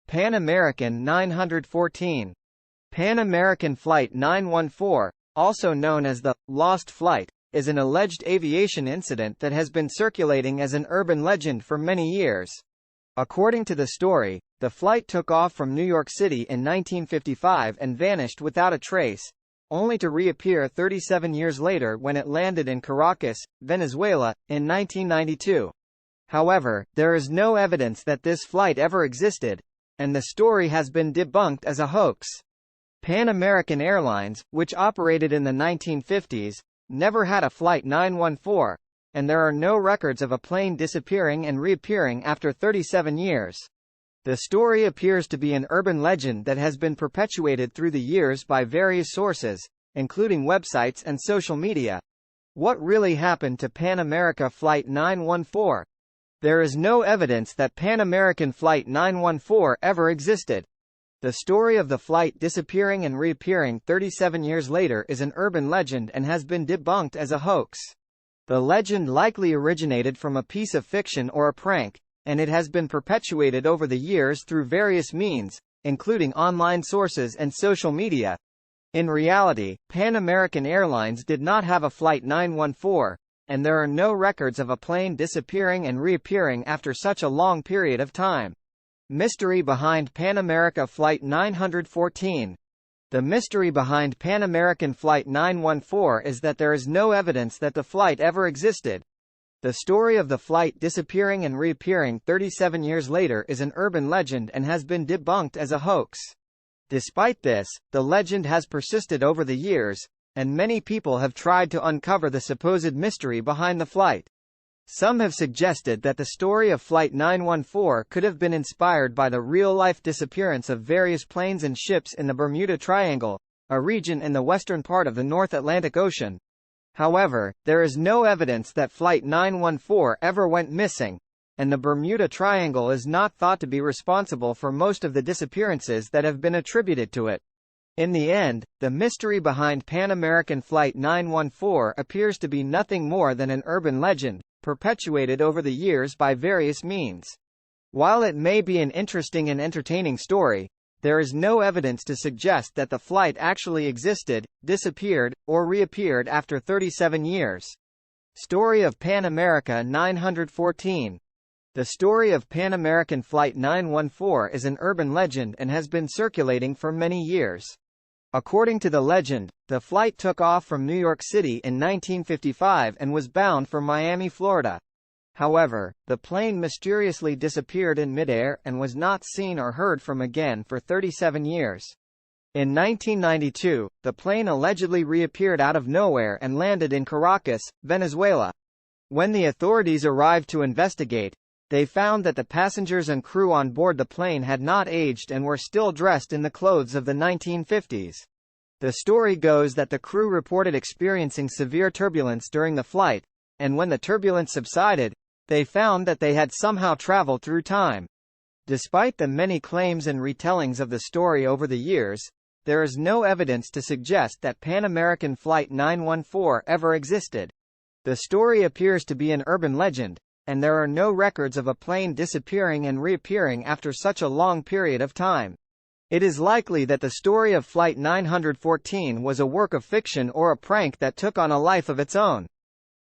Pan American 914. Pan American Flight 914, also known as the Lost Flight, is an alleged aviation incident that has been circulating as an urban legend for many years. According to the story, the flight took off from New York City in 1955 and vanished without a trace, only to reappear 37 years later when it landed in Caracas, Venezuela, in 1992. However, there is no evidence that this flight ever existed, and the story has been debunked as a hoax. Pan American Airlines, which operated in the 1950s, never had a Flight 914, and there are no records of a plane disappearing and reappearing after 37 years. The story appears to be an urban legend that has been perpetuated through the years by various sources, including websites and social media. What really happened to Pan America Flight 914? There is no evidence that Pan American Flight 914 ever existed. The story of the flight disappearing and reappearing 37 years later is an urban legend and has been debunked as a hoax. The legend likely originated from a piece of fiction or a prank, and it has been perpetuated over the years through various means, including online sources and social media. In reality, Pan American Airlines did not have a Flight 914, and there are no records of a plane disappearing and reappearing after such a long period of time. Mystery behind Pan America Flight 914. The mystery behind Pan American Flight 914 is that there is no evidence that the flight ever existed. The story of the flight disappearing and reappearing 37 years later is an urban legend and has been debunked as a hoax. Despite this, the legend has persisted over the years, and many people have tried to uncover the supposed mystery behind the flight. Some have suggested that the story of Flight 914 could have been inspired by the real-life disappearance of various planes and ships in the Bermuda Triangle, a region in the western part of the North Atlantic Ocean. However, there is no evidence that Flight 914 ever went missing, and the Bermuda Triangle is not thought to be responsible for most of the disappearances that have been attributed to it. In the end, the mystery behind Pan American Flight 914 appears to be nothing more than an urban legend, perpetuated over the years by various means. While it may be an interesting and entertaining story, there is no evidence to suggest that the flight actually existed, disappeared, or reappeared after 37 years. Story of Pan America 914. The story of Pan American Flight 914 is an urban legend and has been circulating for many years. According to the legend, the flight took off from New York City in 1955 and was bound for Miami, Florida. However, the plane mysteriously disappeared in midair and was not seen or heard from again for 37 years. In 1992, the plane allegedly reappeared out of nowhere and landed in Caracas, Venezuela. When the authorities arrived to investigate, they found that the passengers and crew on board the plane had not aged and were still dressed in the clothes of the 1950s. The story goes that the crew reported experiencing severe turbulence during the flight, and when the turbulence subsided, they found that they had somehow traveled through time. Despite the many claims and retellings of the story over the years, there is no evidence to suggest that Pan American Flight 914 ever existed. The story appears to be an urban legend, and there are no records of a plane disappearing and reappearing after such a long period of time. It is likely that the story of Flight 914 was a work of fiction or a prank that took on a life of its own.